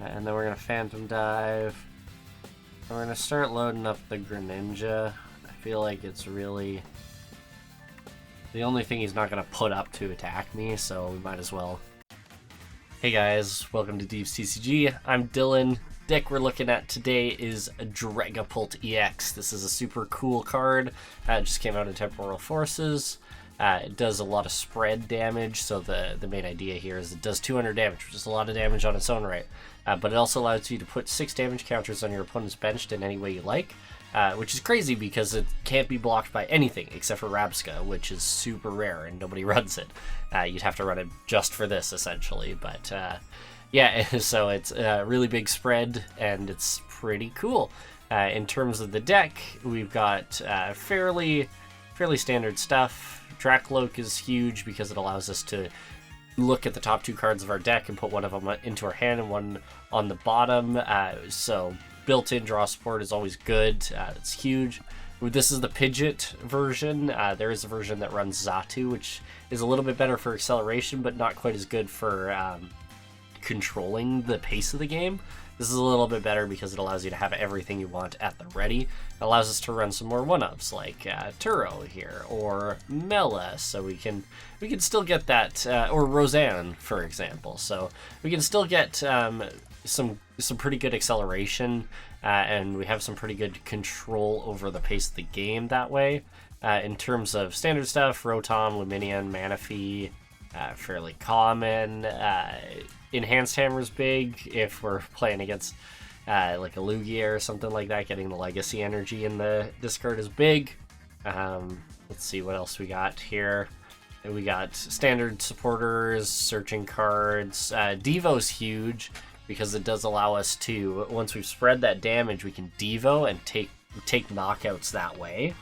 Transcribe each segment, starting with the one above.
And then we're going to Phantom Dive. And we're going to start loading up the Greninja. I feel like it's really the only thing he's not going to put up to attack me, so we might as well. Hey guys, welcome to PTCGL. I'm Dylan. Deck we're looking at today is a Dragapult EX. This is a super cool card. It just came out in Temporal Forces. It does a lot of spread damage, so the main idea here is it does 200 damage, which is a lot of damage on its own right. But it also allows you to put 6 damage counters on your opponent's bench in any way you like, which is crazy because it can't be blocked by anything except for Rabsca, which is super rare and nobody runs it. You'd have to run it just for this, essentially. But yeah, so it's a really big spread, and it's pretty cool. In terms of the deck, we've got fairly standard stuff. Dracloak is huge because it allows us to look at the top 2 cards of our deck and put one of them into our hand and one on the bottom. So built-in draw support is always good. It's huge. This is the Pidgeot version. There is a version that runs Xatu, which is a little bit better for acceleration, but not quite as good for controlling the pace of the game. This is a little bit better because it allows you to have everything you want at the ready. It allows us to run some more one-ups like Turo here or Mela, so we can still get that, or Roseanne, for example. So we can still get some pretty good acceleration, and we have some pretty good control over the pace of the game that way. In terms of standard stuff, Rotom, Luminion, Manaphy, fairly common. Enhanced Hammer's big if we're playing against like a Lugia or something like that. Getting the Legacy energy in the discard is big. Let's see what else we got here. We got standard supporters, searching cards. Devo's huge because it does allow us to, once we've spread that damage, we can Devo and take knockouts that way.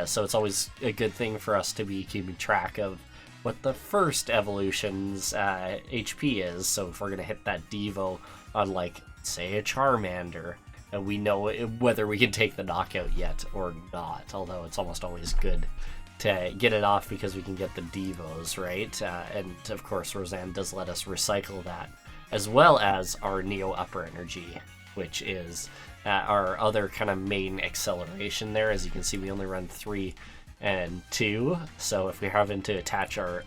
So it's always a good thing for us to be keeping track of what the first evolution's HP is. So if we're going to hit that Devo on, like, say a Charmander, and we know whether we can take the knockout yet or not, although it's almost always good to get it off because we can get the Devos, right? And of course Roseanne does let us recycle that, as well as our Neo Upper Energy, which is our other kind of main acceleration there. As you can see, we only run 3 and 2, so if we're having to attach our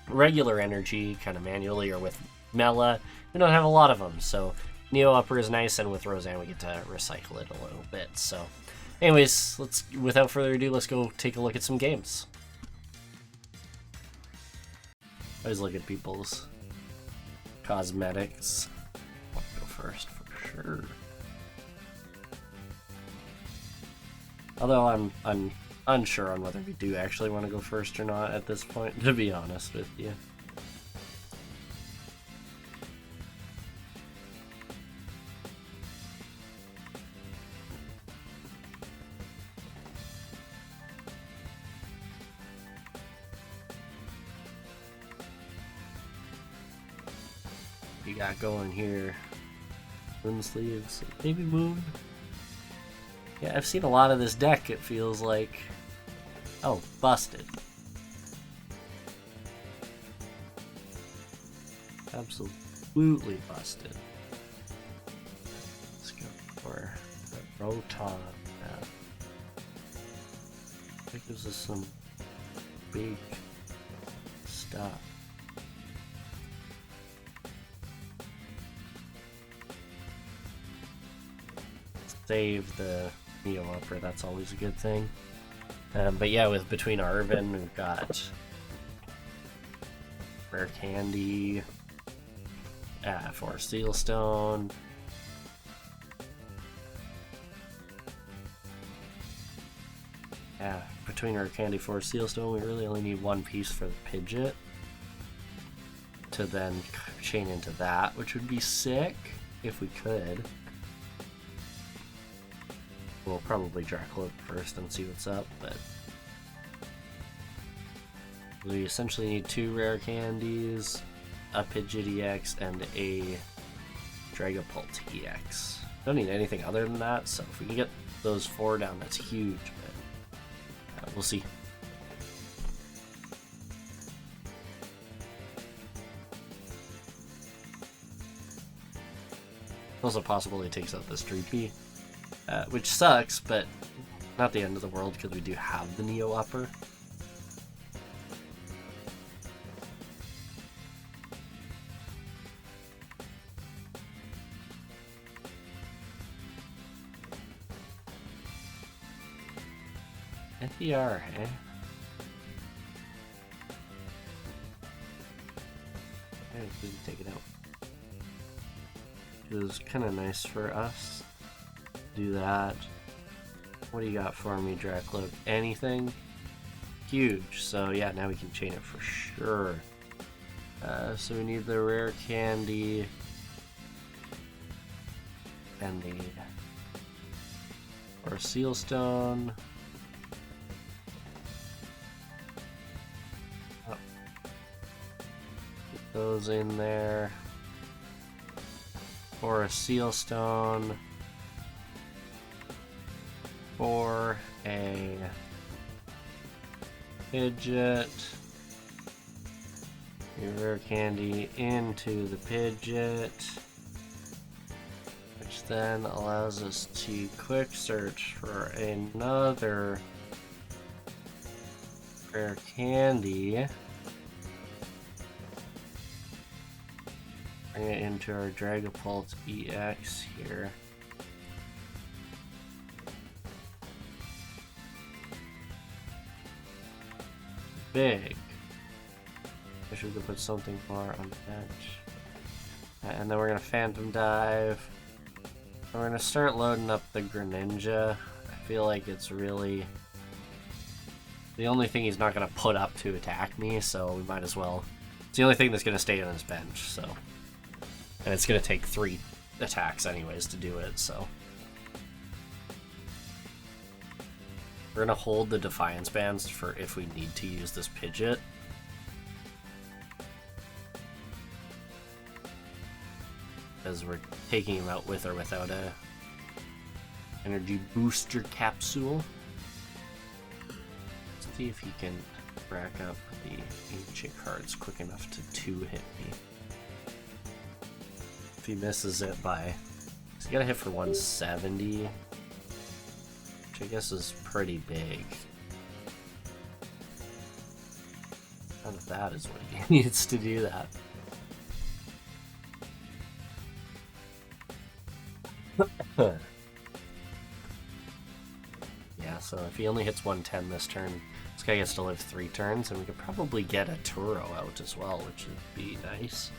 regular energy kind of manually or with Mela, we don't have a lot of them, so Neo Upper is nice, and with Roseanne we get to recycle it a little bit. So anyways, without further ado, let's go take a look at some games. I always look at people's cosmetics. I'll go first for sure. Although I'm unsure on whether we do actually want to go first or not at this point, to be honest with you. We got going here. Moon sleeves, maybe Moon. Yeah, I've seen a lot of this deck, it feels like. Oh, busted. Absolutely busted. Let's go for the Rotom. That gives us some big stuff. Save the Neo Upper, that's always a good thing. But yeah, between our Urban, we've got Rare Candy, for Sealstone. Yeah, between Rare Candy, for Sealstone, we really only need 1 piece for the Pidgeot to then chain into that, which would be sick if we could. We'll probably Dracapult first and see what's up, but we essentially need 2 rare candies, a Pidgeot EX, and a Dragapult EX. Don't need anything other than that, so if we can get those 4 down, that's huge, but we'll see. Also possible he takes out this Dreepy, which sucks, but not the end of the world because we do have the Neo Upper. FDR, eh? We can take it out. It was kind of nice for us. Do that. What do you got for me, Dracloak? Anything? Huge. So yeah, now we can chain it for sure. So we need the rare candy. And the or seal stone. Oh. Put those in there. Or a seal stone. For a Pidgeot. Your rare candy into the Pidgeot, which then allows us to quick search for another rare candy. Bring it into our Dragapult EX here. Big. Wish we could put something more on the bench. And then we're gonna Phantom Dive. And we're gonna start loading up the Greninja. I feel like it's really the only thing he's not gonna put up to attack me, so we might as well. It's the only thing that's gonna stay on his bench, so. And it's gonna take 3 attacks anyways to do it, so. We're gonna hold the Defiance Bands for if we need to use this Pidgeot. As we're taking him out with or without a energy booster capsule. Let's see if he can rack up the ancient cards quick enough to 2-hit me. If he misses it by... He's got to hit for 170. Which I guess is pretty big. None of that is what he needs to do that. Yeah, so if he only hits 110 this turn, this guy gets to live 3 turns, and we could probably get a Turo out as well, which would be nice.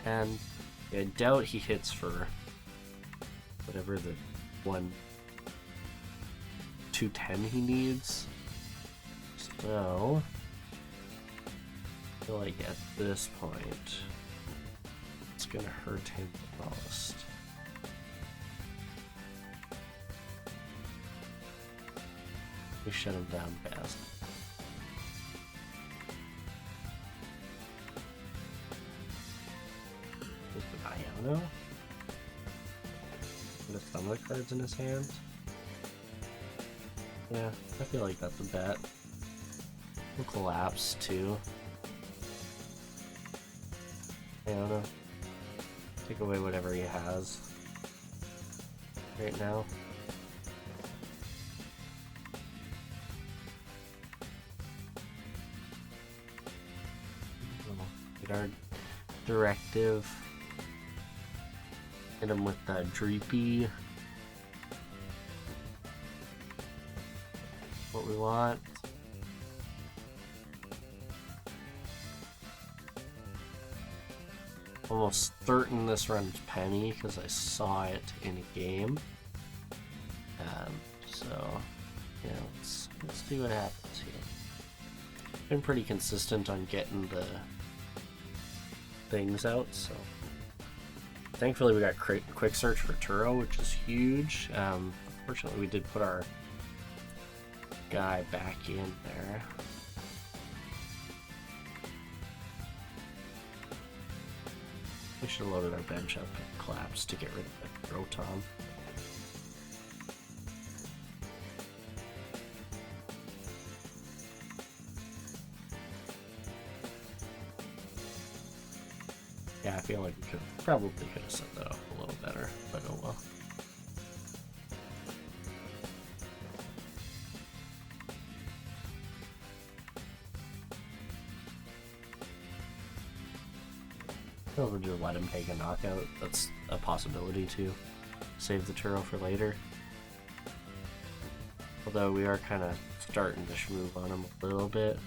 And I doubt he hits for whatever the 210 he needs. So I feel like at this point it's gonna hurt him the most. We shut him down fast. No. Put some of the cards in his hand. Yeah, I feel like that's a bet. We'll collapse too. I don't know. Take away whatever he has right now. Get our directive. Hit him with that Dreepy. What we want. Almost certain this runs Penny because I saw it in a game. So yeah, let's see what happens here. Been pretty consistent on getting the things out, so. Thankfully, we got quick search for Turo, which is huge. Unfortunately, we did put our guy back in there. We should have loaded our bench up and collapsed to get rid of the Rotom. Yeah, I feel like we probably could have set that up a little better, but oh well. We'll just let him take a knockout. That's a possibility too. Save the Turo for later. Although we are kind of starting to schmoove on him a little bit.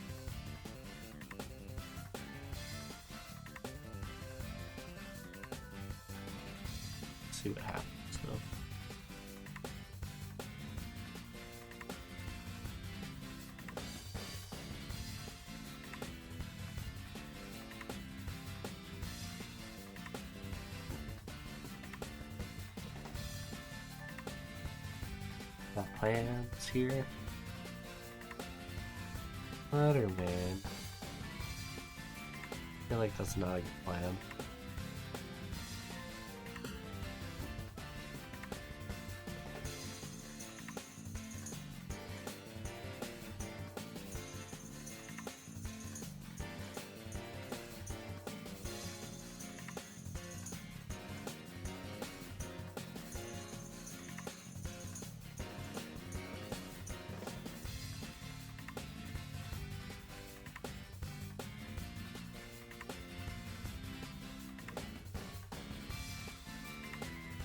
Let's see what happens though. Got plans here. Waterman. I feel like that's not a good plan.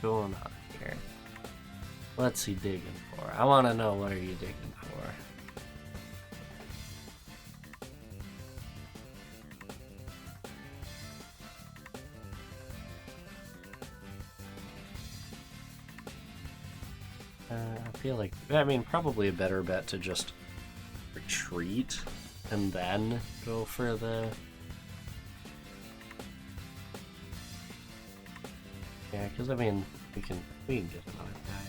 Going on here? What's he digging for? I want to know, what are you digging for? I feel like, I mean, probably a better bet to just retreat and then go for the... Yeah, because I mean, we can get another guy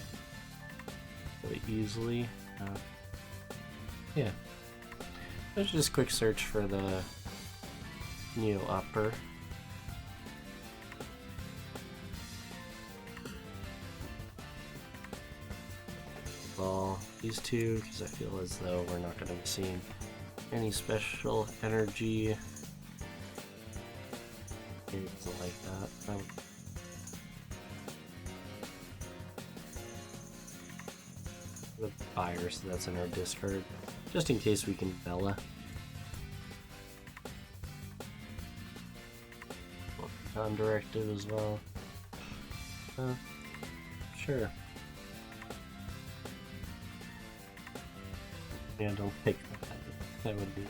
really easily. Yeah. Let's just quick search for the Neo Upper. Well, these two, because I feel as though we're not going to be seeing any special energy. It's like that. The fire, so that's in our discard, just in case we can Bella. Non-directive as well. Sure. Yeah, don't pick that. That would be.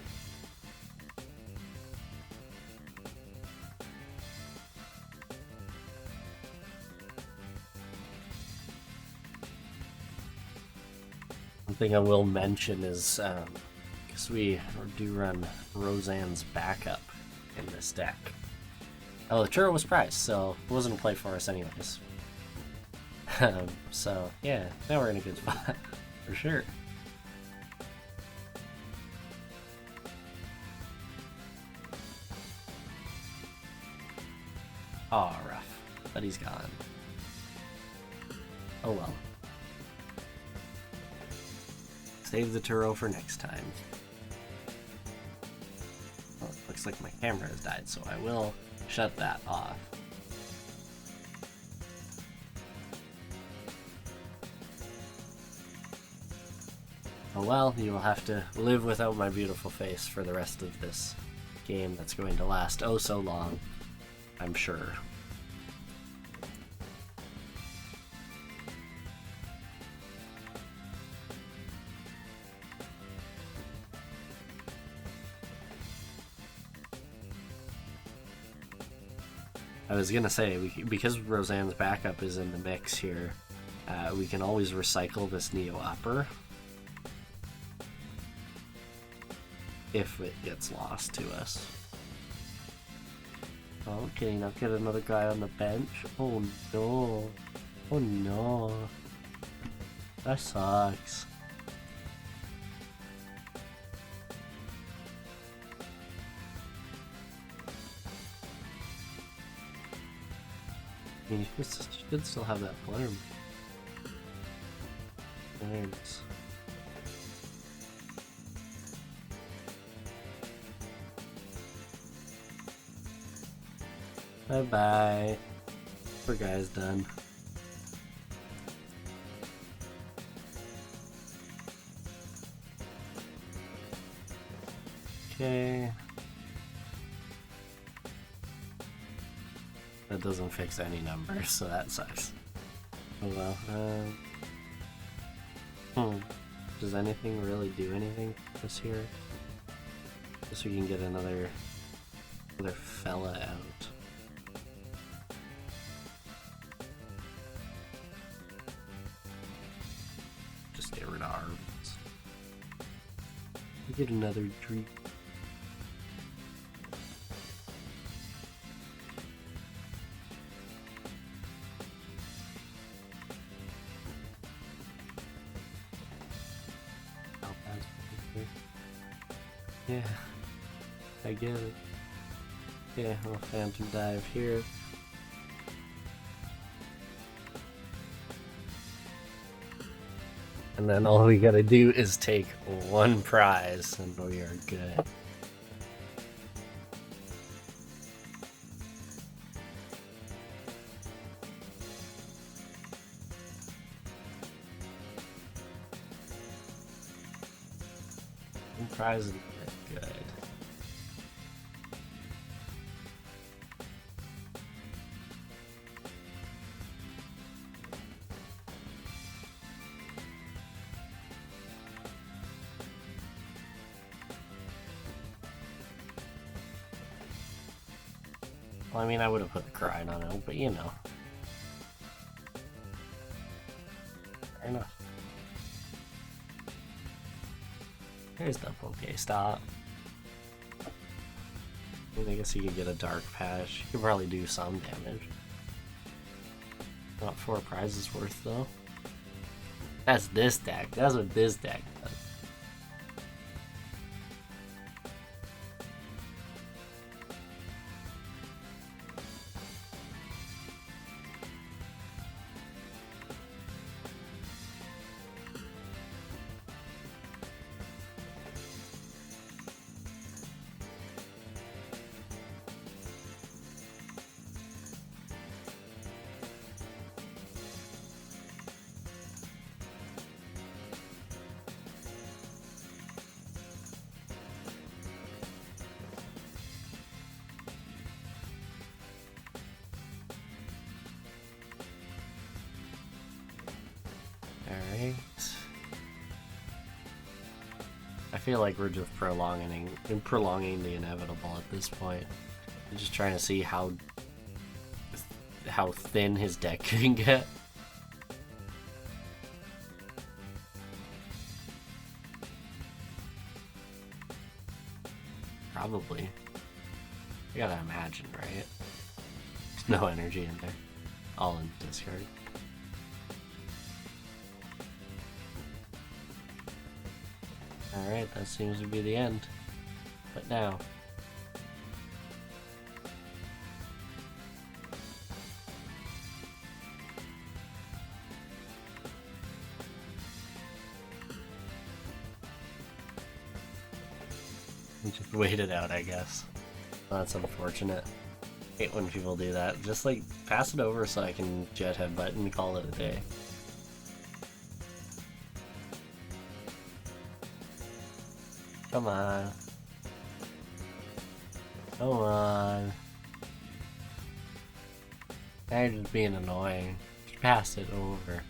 One thing I will mention is, because we do run Roseanne's backup in this deck. Oh, the Turo was priced, so it wasn't a play for us anyways. So, yeah, now we're in a good spot, for sure. Aw, rough. But he's gone. Oh well. Save the Turo for next time. Well, it looks like my camera has died, so I will shut that off. Oh well, you will have to live without my beautiful face for the rest of this game that's going to last oh so long, I'm sure. I was gonna say, because Roseanne's backup is in the mix here, we can always recycle this Neo Upper if it gets lost to us. Okay, now get another guy on the bench. Oh no. Oh no. That sucks. I mean, you should still have that Flurm. Thanks. Bye-bye. Poor guy's done. Okay. That doesn't fix any numbers, so that sucks. Oh well. Does anything really do anything this here? Guess we can get another fella out. Just get rid of arms. Get another tree. Yeah, I get it. Yeah, we'll Phantom Dive here. And then all we gotta do is take one prize and we are good. One prize and we're good. Well, I mean, I would have put the Crine on it, but you know. Fair enough. There's the Pokestop. I mean, I guess you could get a Dark Patch. You could probably do some damage. Not 4 prizes worth, though. That's this deck. That's what this deck does. Alright. I feel like we're just prolonging the inevitable at this point. I'm just trying to see how thin his deck can get. Probably. I gotta imagine, right? There's no energy in there. All in discard. Alright, that seems to be the end. But now... we just wait it out, I guess. Well, that's unfortunate. I hate when people do that. Just like, pass it over so I can jet headbutt and call it a day. Come on. Come on. Now you're just being annoying. Just pass it over.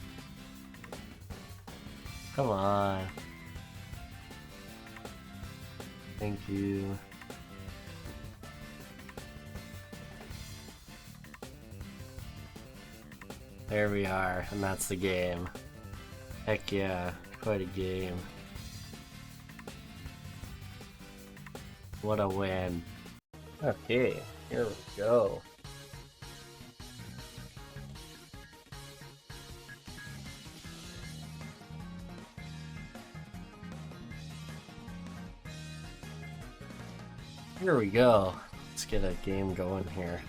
Come on. Thank you. There we are, and that's the game. Heck yeah, quite a game. What a win. Okay, here we go. Here we go. Let's get a game going here.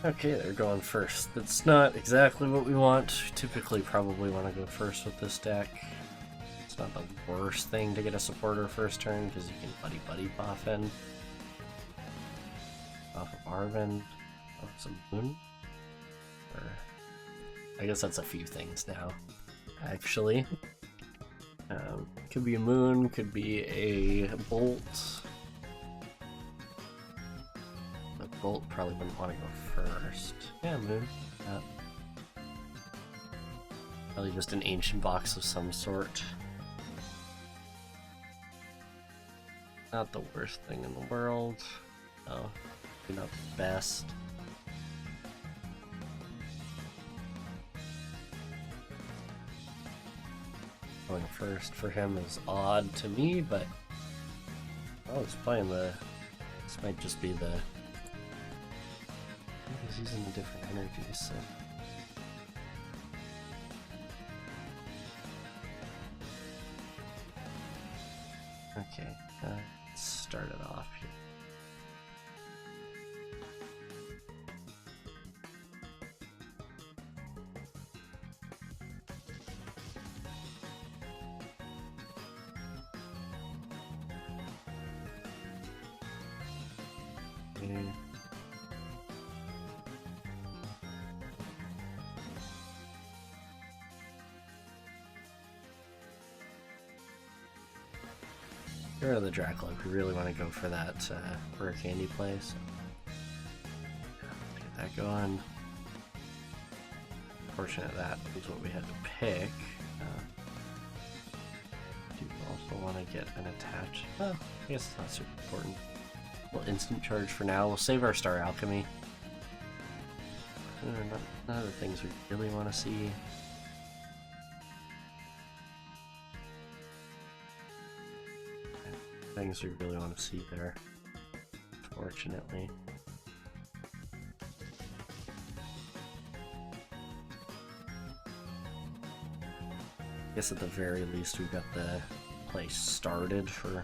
Okay, they're going first. That's not exactly what we want. Typically probably want to go first with this deck. It's not the worst thing to get a supporter first turn because you can buddy buff in. off of Arvin. Oh, some moon? Or, I guess that's a few things now, actually. Could be a moon, could be a bolt. The bolt probably wouldn't want to go first. Yeah, moon. Probably just an ancient box of some sort. Not the worst thing in the world. No, not the best. Going first for him is odd to me, but oh, he's playing the. This might just be the. He's using the different energies, so. Okay, let's start it off here. Get rid of the Dragapult. We really want to go for that rare candy play, so get that going. Fortunate that was what we had to pick. Do also want to get an attach. Well, I guess it's not super important. We'll instant charge for now. We'll save our Star Alchemy. None of the things we really want to see. Things we really want to see there, fortunately. I guess at the very least we've got the play started for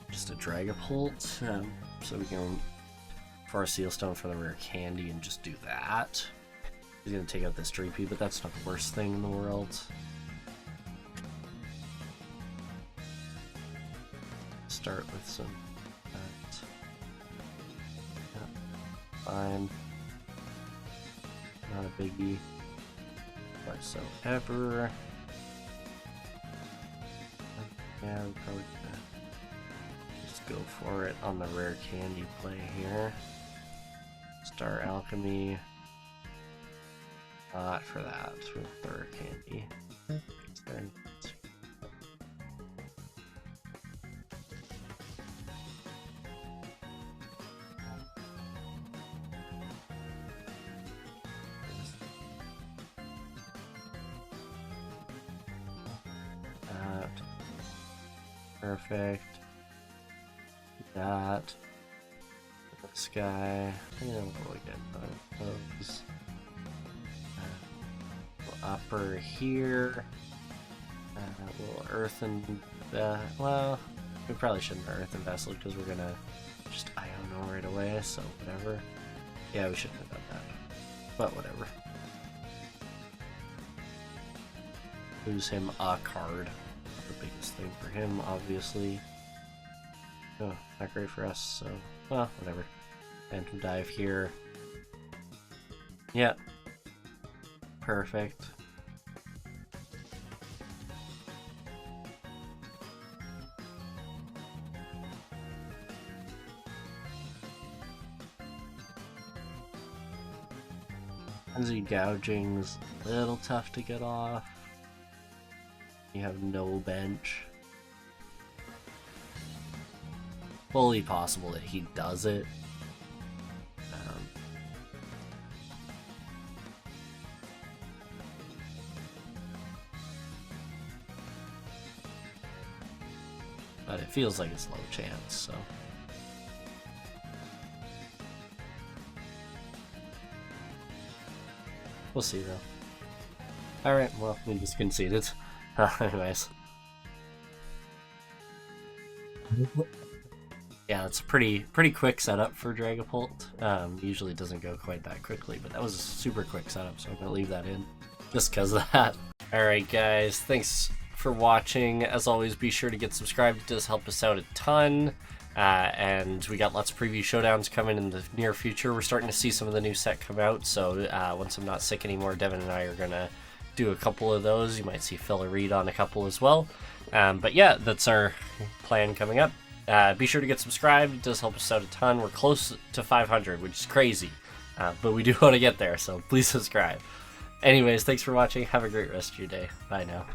just a Dragapult, so we can for our Sealstone for the rare candy and just do that. He's gonna take out this Dreepy, but that's not the worst thing in the world. Start with some fine, not a biggie whatsoever. Yeah, we're probably gonna just go for it on the rare candy play here. Star Alchemy, not for that with the rare candy. Perfect. That. This guy. Yeah, we'll get those. Upper here. Little Earthen. Well, we probably shouldn't Earthen Vessel because we're gonna just Iono right away, so whatever. Yeah, we shouldn't have done that. But whatever. Lose him a card. The biggest thing for him, obviously. Oh, not great for us, so well, whatever. Phantom Dive here. Yeah. Perfect. Frenzy Gouging's a little tough to get off. You have no bench. Fully possible that he does it. But it feels like it's low chance, so. We'll see though. Alright, well, we just conceded. Anyways. Yeah, it's a pretty quick setup for Dragapult. Usually doesn't go quite that quickly, but that was a super quick setup, so I'm gonna leave that in just because of that. Alright guys, thanks for watching. As always, be sure to get subscribed. It does help us out a ton. And we got lots of preview showdowns coming in the near future. We're starting to see some of the new set come out, so once I'm not sick anymore, Devin and I are going to do a couple of those. You might see Phil read on a couple as well. But yeah, that's our plan coming up. Be sure to get subscribed. It does help us out a ton. We're close to 500, which is crazy. But we do want to get there, so please subscribe. Anyways, thanks for watching. Have a great rest of your day. Bye now.